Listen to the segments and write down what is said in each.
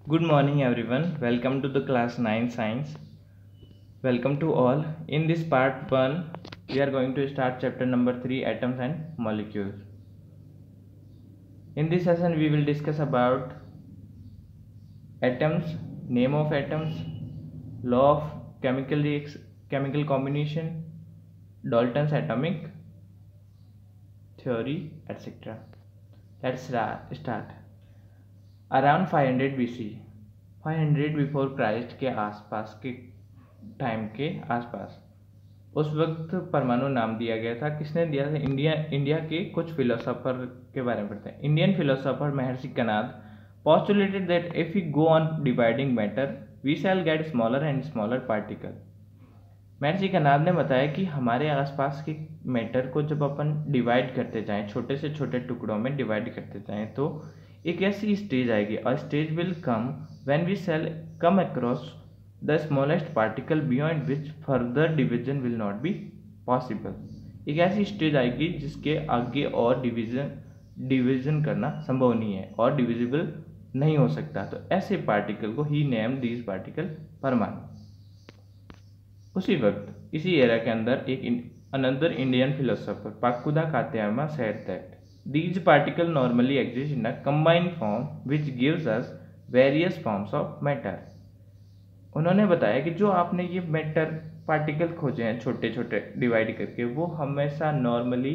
Good morning, everyone. Welcome to the class 9 science. Welcome to all. In this part 1, we are going to start chapter number 3, atoms and molecules. In this session, we will discuss about atoms, name of atoms, law of chemical combination, Dalton's atomic theory, etc. Let's start. Around 500 BC 500 before Christ के आसपास के time के आसपास उस वक्त परमाणु नाम दिया गया था। किसने दिया था? इंडिया के कुछ फिलोसोफर के बारे में पढ़ते हैं। Indian philosopher Maharshi Kanad postulated that if we go on dividing matter we shall get smaller and smaller particle। महर्षि कनाद ने बताया कि हमारे आसपास के मैटर को जब अपन डिवाइड करते जाएं, छोटे से छोटे टुकड़ों में डिवाइड करते जाएं, तो एक ऐसी स्टेज आएगी। A stage will come when we shall come across the smallest particle beyond which further division will not be possible. एक ऐसी स्टेज आएगी जिसके आगे और डिवीजन करना संभव नहीं है और डिविजिबल नहीं हो सकता। तो ऐसे पार्टिकल को ही नेम दीज पार्टिकल परमाणु। उसी वक्त इसी एरा के अंदर एक another Indian philosopher Pakuda Katyayana said that these particles normally exist in a combined form which gives us various forms of matter। उन्होंने बताया कि जो आपने ये मैटर पार्टिकल खोजे हैं छोटे छोटे डिवाइड करके, वो हमेशा नॉर्मली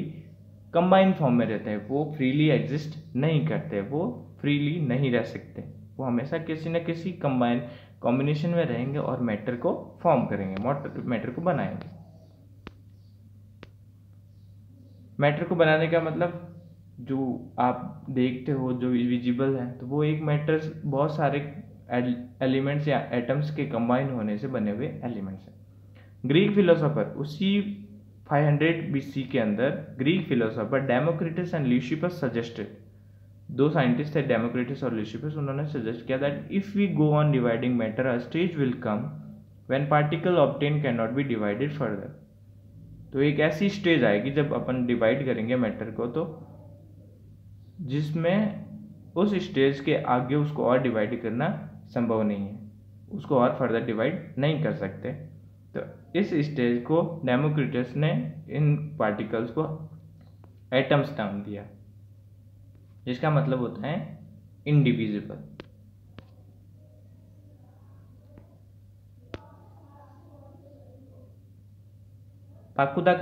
कंबाइंड फॉर्म में रहते हैं। वो फ्रीली एग्जिस्ट नहीं करते, वो फ्रीली नहीं रह सकते। वो हमेशा किसी न किसी कॉम्बिनेशन में रहेंगे और मैटर को फॉर्म करेंगे, मैटर को बनाएंगे। मैटर को बनाने का मतलब जो आप देखते हो, जो विजिबल है, तो वो एक मैटर बहुत सारे एलिमेंट्स या एटम्स के कंबाइन होने से बने हुए एलिमेंट्स हैं। ग्रीक फिलोसोफर उसी 500 BC के अंदर Greek philosopher Democritus and Leucippus suggested, दो साइंटिस्ट थे डेमोक्रिटस और ल्यूसिपस, उन्होंने सजेस्ट किया that if we go on dividing matter a stage will come when particle obtain can not be divided further. तो एक ऐसी स्टेज आएगी जब अपन डिवाइड करेंगे मैटर को, तो जिसमें उस स्टेज के आगे उसको और डिवाइड करना संभव नहीं है, उसको और फर्दर डिवाइड नहीं कर सकते। तो इस स्टेज को डेमोक्रिटस ने इन पार्टिकल्स को एटम्स नाम दिया, जिसका मतलब होता है इनडिविजिबल। पाकुदा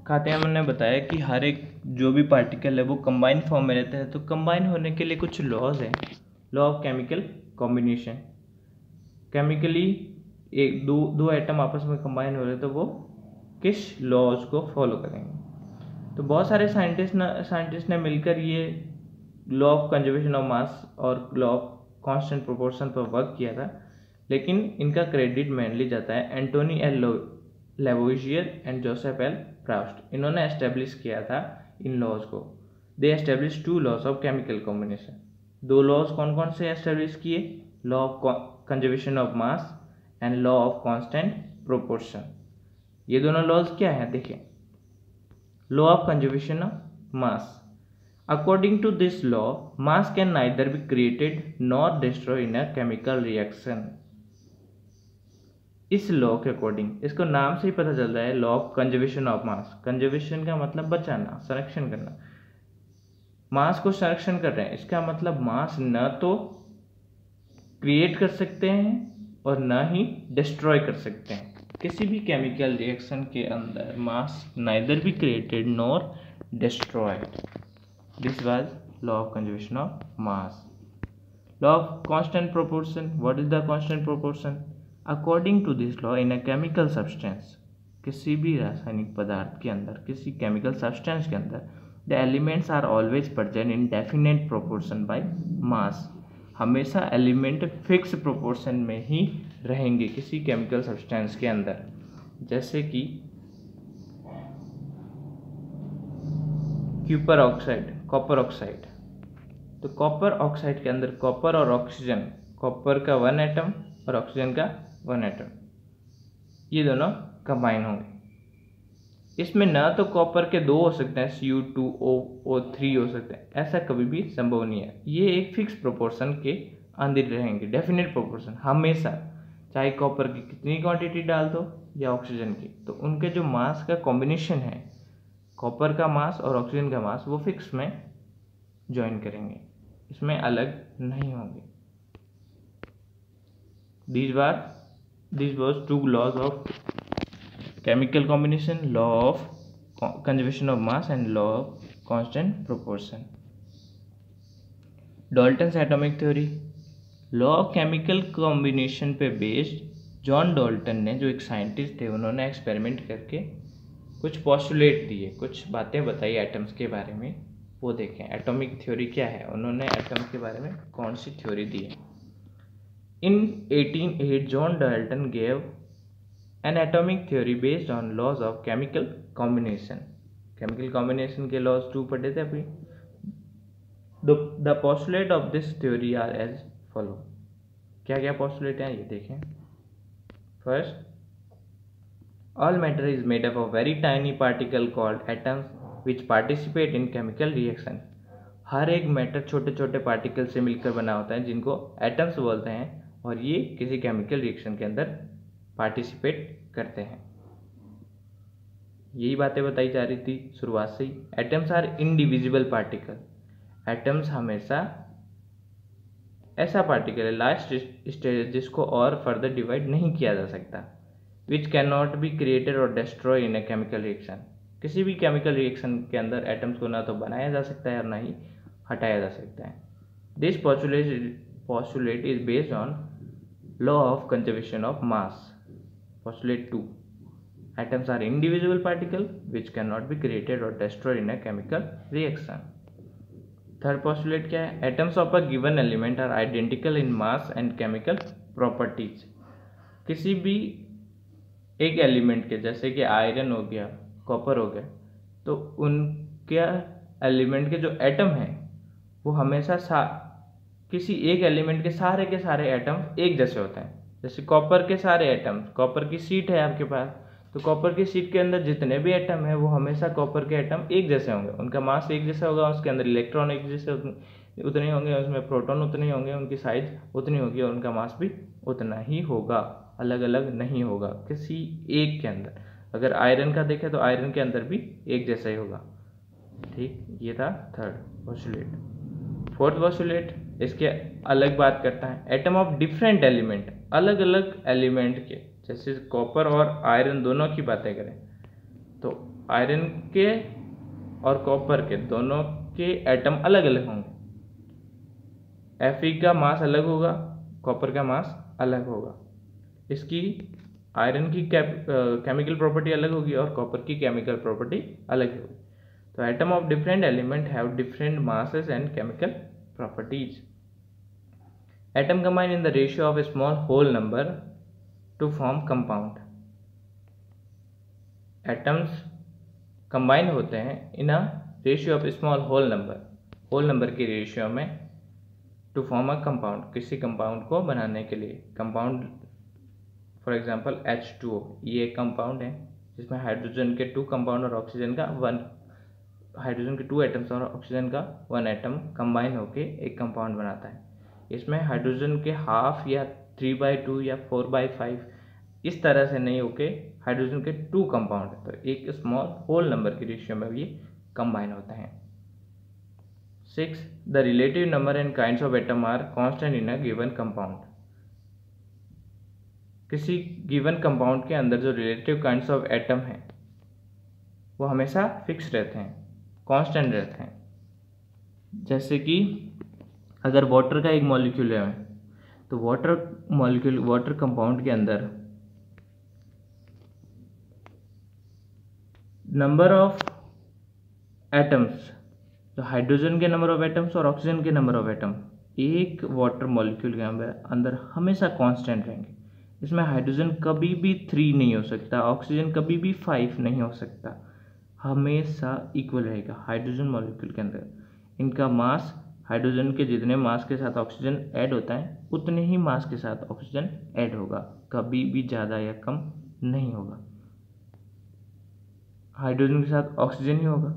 कात्यामन ने बताया कि हर एक जो भी पार्टिकल है वो कंबाइन फॉर्म में रहते हैं। तो कंबाइन होने के लिए कुछ लॉज हैं। Law of chemical combination, chemically एक दो एटम आपस में कंबाइन हो रहे तो वो किस लॉज को फॉलो करेंगे। तो बहुत सारे साइंटिस्ट ने मिलकर ये law of conservation of mass और लॉ ऑफ कांस्टेंट प्रोपोर्शन पर वर्क किया था, लेकिन इनका क्रेडिट मेनली जाता है Antoine L Lavoisier and Joseph L Proust. इन्होंने एस्टेब्लिश किया था इन लॉज को। They establish 2 laws of chemical combination. 2 laws कौन कौन से एस्टेब्लिश किए? Law of conservation of mass and law of constant proportion. ये दोनों लॉज क्या है देखिए। Law of conservation of mass, according to this law mass can neither be created nor destroy in a chemical reaction. इस law के according, इसको नाम से ही पता चल रहा है, law of conservation of mass. Conservation का मतलब बचाना, संरक्षण करना। मास को संरक्षण कर रहे हैं, इसका मतलब मास न तो क्रिएट कर सकते हैं और न ही डिस्ट्रॉय कर सकते हैं। किसी भी केमिकल रिएक्शन के अंदर mass neither be created nor destroyed. This was law of conservation of mass. Law of constant proportion, what is the constant proportion? According to this law in a chemical substance, किसी भी रासायनिक पदार्थ के अंदर, किसी chemical substance के अंदर, the elements are always present in definite proportion by mass. हमेशा एलिमेंट फिक्स प्रोपोर्शन में ही रहेंगे किसी केमिकल सब्सटेंस के अंदर। जैसे कि कॉपर ऑक्साइड। तो कॉपर ऑक्साइड के अंदर कॉपर और ऑक्सीजन, कॉपर का 1 एटम और ऑक्सीजन का 1 एटम, ये दोनों कंबाइन होंगे। इसमें ना तो कॉपर के 2 हो सकते हैं, Cu2O3 हो सकते हैं, ऐसा कभी भी संभव नहीं है। ये एक फिक्स प्रोपोर्शन के आंधी रहेंगी, डेफिनेट प्रोपोर्शन हमेशा, चाहे कॉपर की कितनी क्वांटिटी डाल दो या ऑक्सीजन की, तो उनके जो मास का कॉम्बिनेशन है, कॉपर का मास और ऑक्सीजन का मास, वो फिक्स में ज्वाइन करेंगे, इसमें अलग नहीं होंगे। These was two laws of chemical combination, law of conservation of mass and law of constant proportion. Dalton's atomic theory, law of chemical combination पे बेस्ड जॉन डाल्टन ने, जो एक साइंटिस्ट थे, उन्होंने एक्सपेरिमेंट करके कुछ पॉस्टुलेट दिए, कुछ बातें बताई एटम्स के बारे में, वो देखें। एटॉमिक थ्योरी क्या है, उन्होंने एटम्स के बारे में कौन सी थ्योरी दी है। In 1808 John Dalton gave an atomic theory based on laws of chemical combination. Chemical combination के लॉज 2 पढ़े थे अभी। The postulate of this theory are as follow. क्या क्या पोस्टुलेट हैं ये देखें। First, all matter is made up of very tiny particle called atoms which participate in chemical reaction. हर एक मैटर छोटे छोटे पार्टिकल से मिलकर बना होता है, जिनको एटम्स बोलते हैं, और ये किसी केमिकल रिएक्शन के अंदर पार्टिसिपेट करते हैं। यही बातें बताई जा रही थी शुरुआत से ही। Atoms are indivisible particle. Atoms हमेशा ऐसा पार्टिकल है, लास्ट स्टेज, जिसको और फर्दर डिवाइड नहीं किया जा सकता। Which can not be created और destroy in a chemical reaction. किसी भी केमिकल रिएक्शन के अंदर एटम्स को ना तो बनाया जा सकता है और ना ही हटाया जा सकता है। This postulate is based on law of conservation of mass. Postulate 2, atoms are indivisible particles which cannot be created or destroyed in a chemical reaction. Third postulate क्या है? Atoms of a given element are identical in mass and chemical properties. किसी भी एक element के, जैसे कि iron हो गया, कॉपर हो गया, तो उनके एलिमेंट के जो एटम हैं वो हमेशा किसी एक एलिमेंट के सारे एटम एक जैसे होते हैं। जैसे कॉपर के सारे एटम्स, कॉपर की शीट है आपके पास, तो कॉपर की शीट के अंदर जितने भी एटम है वो हमेशा कॉपर के एटम एक जैसे होंगे, उनका मास एक जैसा होगा, उसके अंदर इलेक्ट्रॉन एक जैसे उतने होंगे, उसमें प्रोटॉन उतने होंगे, उनकी साइज उतनी होगी और उनका मास भी उतना ही होगा, अलग अलग नहीं होगा किसी एक के अंदर। अगर आयरन का देखें तो आयरन के अंदर भी एक जैसा ही होगा। ठीक, ये था थर्ड पोस्टुलेट। फोर्थ पोस्टुलेट इसके अलग बात करता है। एटम ऑफ डिफरेंट एलिमेंट, अलग अलग एलिमेंट के, जैसे कॉपर और आयरन दोनों की बातें करें तो आयरन के और कॉपर के दोनों के एटम अलग अलग होंगे। Fe का मास अलग होगा, कॉपर का मास अलग होगा। इसकी आयरन की केमिकल प्रॉपर्टी अलग होगी और कॉपर की केमिकल प्रॉपर्टी अलग होगी। तो atom of different element have different masses and chemical properties. Atom combine in the ratio of a small whole number to form compound. Atoms combine होते हैं in a ratio of small whole number की ratio में to form a compound, किसी compound को बनाने के लिए। Compound for example H2O, ये एक कंपाउंड है जिसमें हाइड्रोजन के 2 कंपाउंड और ऑक्सीजन का 1, हाइड्रोजन के 2 एटम्स और ऑक्सीजन का 1 एटम कंबाइन होके एक कंपाउंड बनाता है। इसमें हाइड्रोजन के हाफ या 3/2 या 4/5 इस तरह से नहीं होके हाइड्रोजन के 2 कंपाउंड है, तो एक स्मॉल होल नंबर की रेशियो में ये कंबाइन होता है। 6, the relative number and kinds of atom are constant in a given compound. किसी गिवन कंपाउंड के अंदर जो रिलेटिव काइंड्स ऑफ एटम हैं वो हमेशा फिक्स रहते हैं, कांस्टेंट रहते हैं। जैसे कि अगर वाटर का एक मॉलिक्यूल है तो वाटर कंपाउंड के अंदर नंबर ऑफ एटम्स, तो हाइड्रोजन के नंबर ऑफ एटम्स और ऑक्सीजन के नंबर ऑफ एटम एक वाटर मॉलिक्यूल के अंदर हमेशा कांस्टेंट रहेंगे। इसमें हाइड्रोजन कभी भी 3 नहीं हो सकता, ऑक्सीजन कभी भी 5 नहीं हो सकता, हमेशा इक्वल रहेगा हाइड्रोजन मॉलिक्यूल के अंदर। इनका मास हाइड्रोजन के जितने मास के साथ ऑक्सीजन ऐड होता है उतने ही मास के साथ ऑक्सीजन ऐड होगा, कभी भी ज़्यादा या कम नहीं होगा। हाइड्रोजन के साथ ऑक्सीजन ही होगा।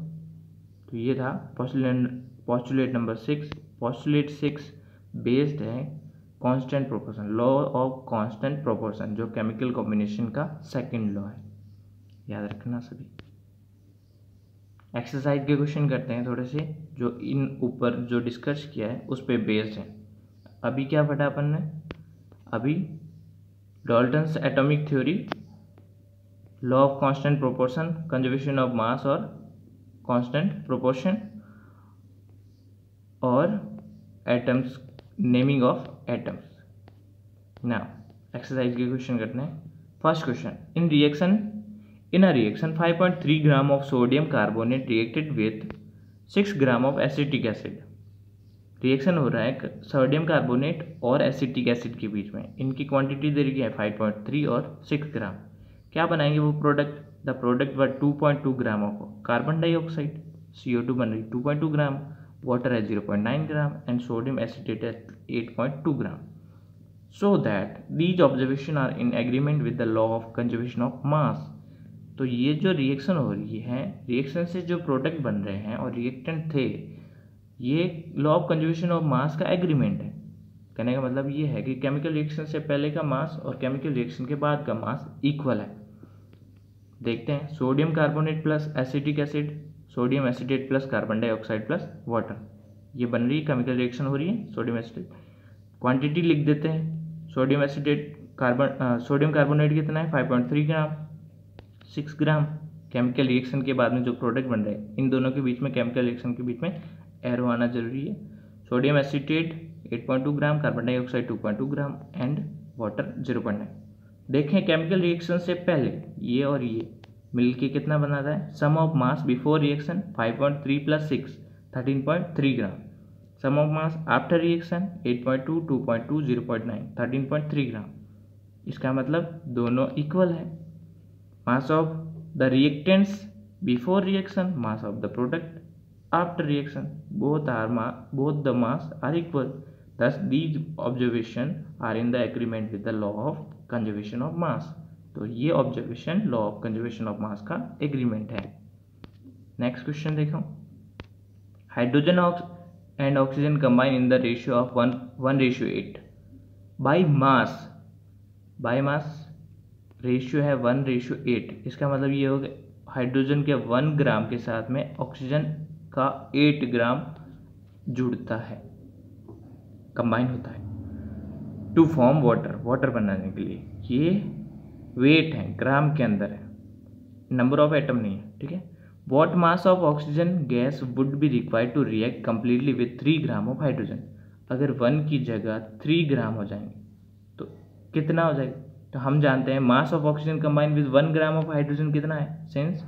तो ये था पोस्टुलेट नंबर 6। पोस्टुलेट 6 बेस्ड है constant proportion, law of constant proportion, जो केमिकल कॉम्बिनेशन का सेकंड लॉ है, याद रखना सभी। एक्सरसाइज के क्वेश्चन करते हैं थोड़े से, जो इन ऊपर जो डिस्कस किया है उस पर बेस्ड है। अभी क्या पढ़ा अपन ने? अभी Dalton's atomic theory, law of constant proportion, conservation of mass और कांस्टेंट प्रोपोर्शन, और atoms, naming of atoms. Now exercise के क्वेश्चन करते हैं। First question, in a reaction 5.3 gram of sodium carbonate reacted with 6 gram of acetic acid। Reaction हो रहा है sodium carbonate और acetic acid के बीच में, इनकी क्वांटिटी दे रही है 5.3 और 6 ग्राम। क्या बनाएंगे वो product? The product were 2.2 gram of carbon dioxide, CO2 बन रही 2.2 ग्राम, वाटर है 0.9 ग्राम एंड सोडियम एसिटेट है 8.2 gram. So that these observation are in agreement with the law of conservation of mass. तो ये जो रिएक्शन हो रही है, रिएक्शन से जो प्रोडक्ट बन रहे हैं और रिएक्टेंट थे, ये लॉ ऑफ कंजर्वेशन ऑफ मास का एग्रीमेंट है। कहने का मतलब ये है कि केमिकल रिएक्शन से पहले का मास और केमिकल रिएक्शन के बाद का मास इक्वल है। देखते हैं, sodium carbonate plus acetic acid, sodium acetate plus carbon dioxide plus water, ये बन रही है, केमिकल रिएक्शन हो रही है सोडियम एसिटेट। क्वांटिटी लिख देते हैं, सोडियम एसिटेट सोडियम कार्बोनेट कितना है 5.3 ग्राम, 6 ग्राम। केमिकल रिएक्शन के बाद में जो प्रोडक्ट बन रहे हैं, इन दोनों के बीच में, केमिकल रिएक्शन के बीच में एरो आना जरूरी है। Sodium acetate 8.2 gram, carbon dioxide 2.2 gram and water 0.9। देखें केमिकल रिएक्शन से पहले ये और ये मिलके कितना बनाता है? Sum of mass before reaction 5.3 plus 6 13.3 gram, sum of mass after reaction 8.2 2.2 0.9 13.3 gram. इसका मतलब दोनों इक्वल है। Mass of the reactants before reaction, mass of the product after reaction, both the mass are equal, thus these observation are in the agreement with the law of conservation of mass। तो ये observation law of conservation of मास का agreement है। Next question देखो, hydrogen and oxygen combine in the ratio of 1:8 by mass ratio है 1:8। इसका मतलब ये हो गया हाइड्रोजन के 1 ग्राम के साथ में ऑक्सीजन का 8 ग्राम जुड़ता है, कंबाइन होता है टू फॉर्म वाटर बनाने के लिए। ये वेट है, ग्राम के अंदर है, नंबर ऑफ एटम नहीं है, ठीक है। What mass of oxygen gas would be required to react completely with 3 gram of hydrogen. अगर 1 की जगह 3 ग्राम हो जाएंगे तो कितना हो जाएगा? तो हम जानते हैं मास of oxygen combine with 1 gram of hydrogen कितना है, सिंस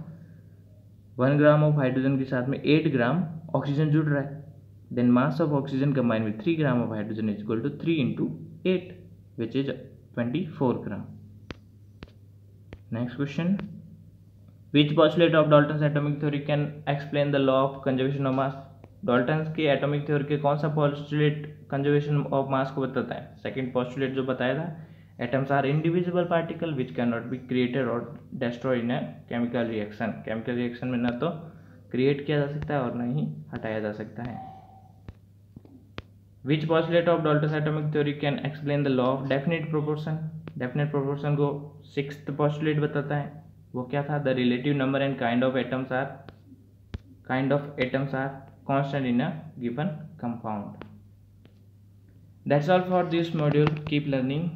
1 ग्राम ऑफ हाइड्रोजन के साथ में 8 ग्राम ऑक्सीजन जुड़ रहा है, then mass of oxygen combine with 3 gram of hydrogen is equal to 3 into 8 which is 24 gram. Next question, which postulate of Dalton's atomic theory can explain the law of conservation of mass. Dalton's के atomic theory के कौन सा postulate conservation of मास को बताता है? Second postulate जो बताया था, atoms are individual particle which can not be created और destroy in a chemical reaction. Chemical reaction में न तो क्रिएट किया जा सकता है और न ही हटाया जा सकता है। Which postulate of Dalton's atomic theory can explain the law of definite proportion. Definite proportion को 6th पॉस्टुलेट बताता है, वो क्या था? The relative number and kind of atoms are constant in a given compound. That's all for this module. Keep learning,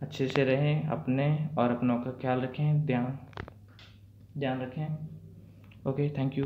अच्छे से रहें, अपने और अपनों का ख्याल रखें, ध्यान रखें। Okay, thank you.